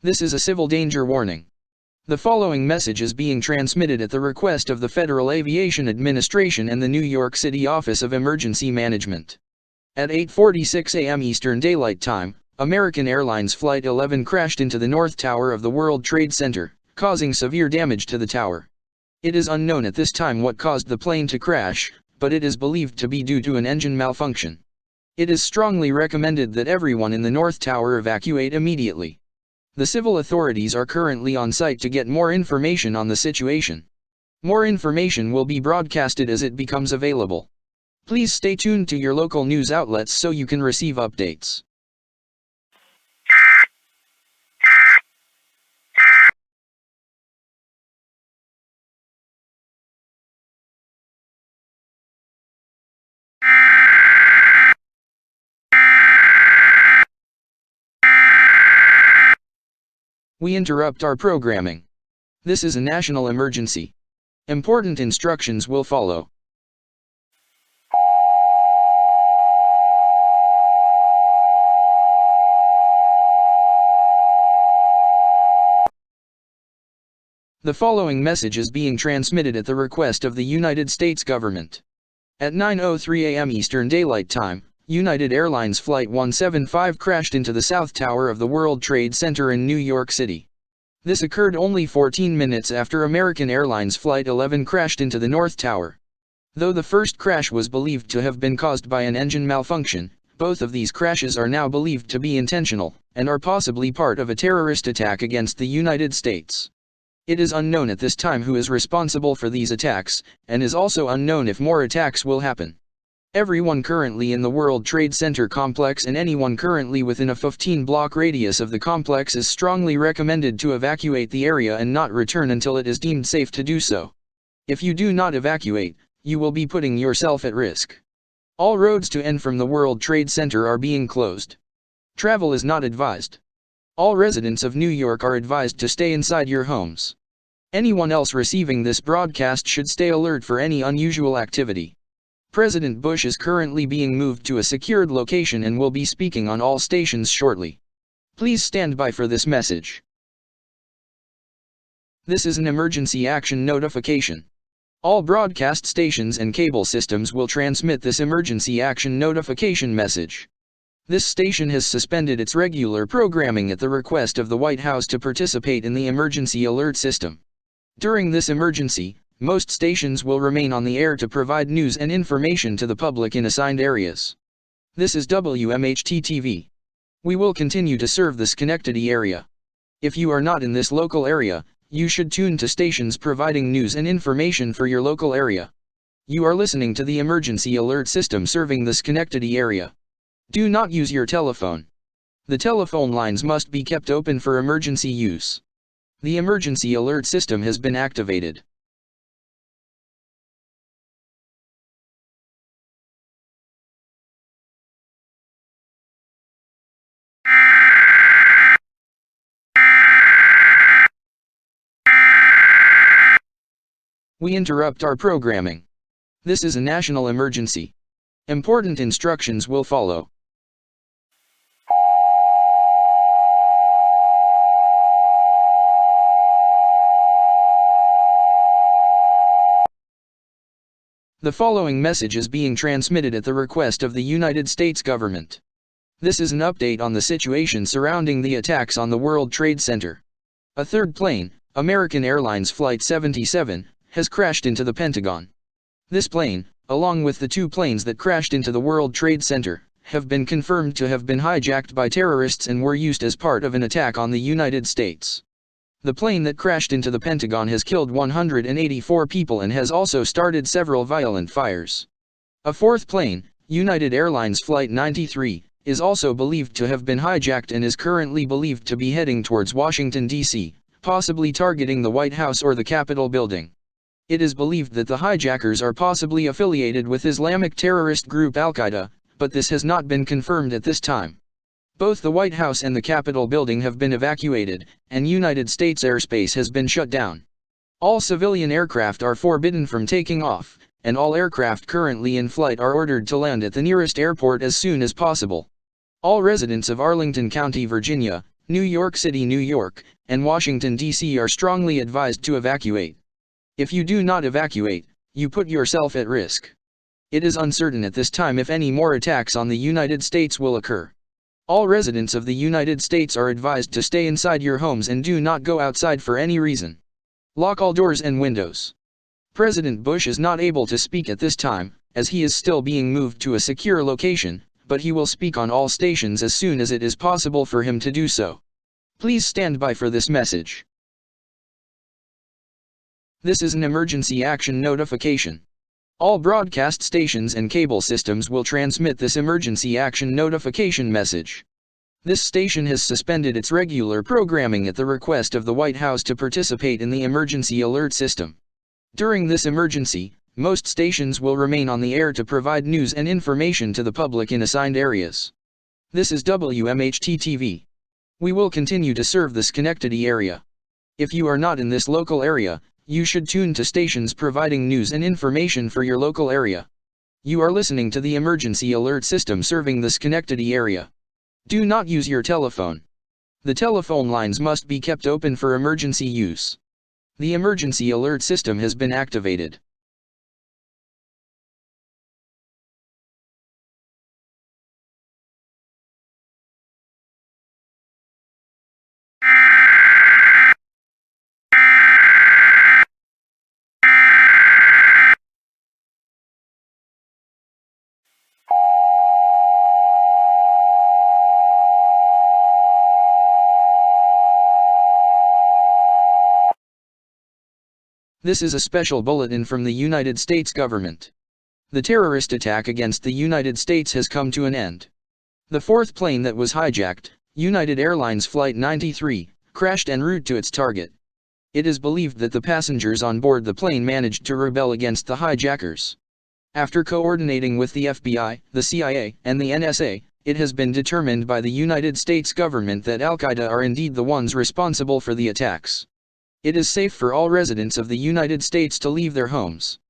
This is a civil danger warning. The following message is being transmitted at the request of the Federal Aviation Administration and the New York City Office of Emergency Management. At 8:46 a.m. Eastern Daylight Time, American Airlines Flight 11 crashed into the North Tower of the World Trade Center, causing severe damage to the tower. It is unknown at this time what caused the plane to crash, but it is believed to be due to an engine malfunction. It is strongly recommended that everyone in the North Tower evacuate immediately. The civil authorities are currently on site to get more information on the situation. More information will be broadcasted as it becomes available. Please stay tuned to your local news outlets so you can receive updates. We interrupt our programming. This is a national emergency. Important instructions will follow. The following message is being transmitted at the request of the United States government. At 9:03 a.m. Eastern Daylight Time, United Airlines Flight 175 crashed into the South Tower of the World Trade Center in New York City. This occurred only 14 minutes after American Airlines Flight 11 crashed into the North Tower. Though the first crash was believed to have been caused by an engine malfunction, both of these crashes are now believed to be intentional, and are possibly part of a terrorist attack against the United States. It is unknown at this time who is responsible for these attacks, and is also unknown if more attacks will happen. Everyone currently in the World Trade Center complex and anyone currently within a 15-block radius of the complex is strongly recommended to evacuate the area and not return until it is deemed safe to do so. If you do not evacuate, you will be putting yourself at risk. All roads to and from the World Trade Center are being closed. Travel is not advised. All residents of New York are advised to stay inside your homes. Anyone else receiving this broadcast should stay alert for any unusual activity. President Bush is currently being moved to a secured location and will be speaking on all stations shortly. Please stand by for this message. This is an emergency action notification. All broadcast stations and cable systems will transmit this emergency action notification message. This station has suspended its regular programming at the request of the White House to participate in the emergency alert system. During this emergency, most stations will remain on the air to provide news and information to the public in assigned areas. This is WMHT-TV. We will continue to serve the Schenectady area. If you are not in this local area, you should tune to stations providing news and information for your local area. You are listening to the emergency alert system serving the Schenectady area. Do not use your telephone. The telephone lines must be kept open for emergency use. The emergency alert system has been activated. We interrupt our programming. This is a national emergency. Important instructions will follow. The following message is being transmitted at the request of the United States government. This is an update on the situation surrounding the attacks on the World Trade Center. A third plane, American Airlines Flight 77, has crashed into the Pentagon. This plane, along with the two planes that crashed into the World Trade Center, have been confirmed to have been hijacked by terrorists and were used as part of an attack on the United States. The plane that crashed into the Pentagon has killed 184 people and has also started several violent fires. A fourth plane, United Airlines Flight 93, is also believed to have been hijacked and is currently believed to be heading towards Washington, D.C., possibly targeting the White House or the Capitol building. It is believed that the hijackers are possibly affiliated with Islamic terrorist group Al-Qaeda, but this has not been confirmed at this time. Both the White House and the Capitol building have been evacuated, and United States airspace has been shut down. All civilian aircraft are forbidden from taking off, and all aircraft currently in flight are ordered to land at the nearest airport as soon as possible. All residents of Arlington County, Virginia, New York City, New York, and Washington, D.C. are strongly advised to evacuate. If you do not evacuate, you put yourself at risk. It is uncertain at this time if any more attacks on the United States will occur. All residents of the United States are advised to stay inside your homes and do not go outside for any reason. Lock all doors and windows. President Bush is not able to speak at this time, as he is still being moved to a secure location, but he will speak on all stations as soon as it is possible for him to do so. Please stand by for this message. This is an emergency action notification. All broadcast stations and cable systems will transmit this emergency action notification message. This station has suspended its regular programming at the request of the White House to participate in the emergency alert system. During this emergency, most stations will remain on the air to provide news and information to the public in assigned areas. This is WMHT-TV. We will continue to serve the Schenectady area. If you are not in this local area, you should tune to stations providing news and information for your local area. You are listening to the emergency alert system serving the Schenectady area. Do not use your telephone. The telephone lines must be kept open for emergency use. The emergency alert system has been activated. This is a special bulletin from the United States government. The terrorist attack against the United States has come to an end. The fourth plane that was hijacked, United Airlines Flight 93, crashed en route to its target. It is believed that the passengers on board the plane managed to rebel against the hijackers. After coordinating with the FBI, the CIA, and the NSA, it has been determined by the United States government that Al-Qaeda are indeed the ones responsible for the attacks. It is safe for all residents of the United States to leave their homes.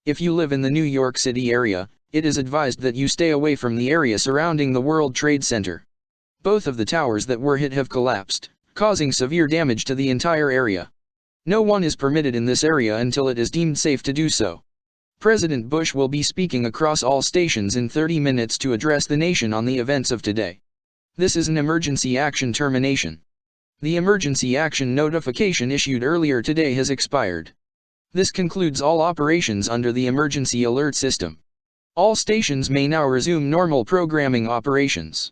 If you live in the New York City area, it is advised that you stay away from the area surrounding the World Trade Center. Both of the towers that were hit have collapsed, causing severe damage to the entire area. No one is permitted in this area until it is deemed safe to do so. President Bush will be speaking across all stations in 30 minutes to address the nation on the events of today. This is an emergency action termination. The emergency action notification issued earlier today has expired. This concludes all operations under the emergency alert system. All stations may now resume normal programming operations.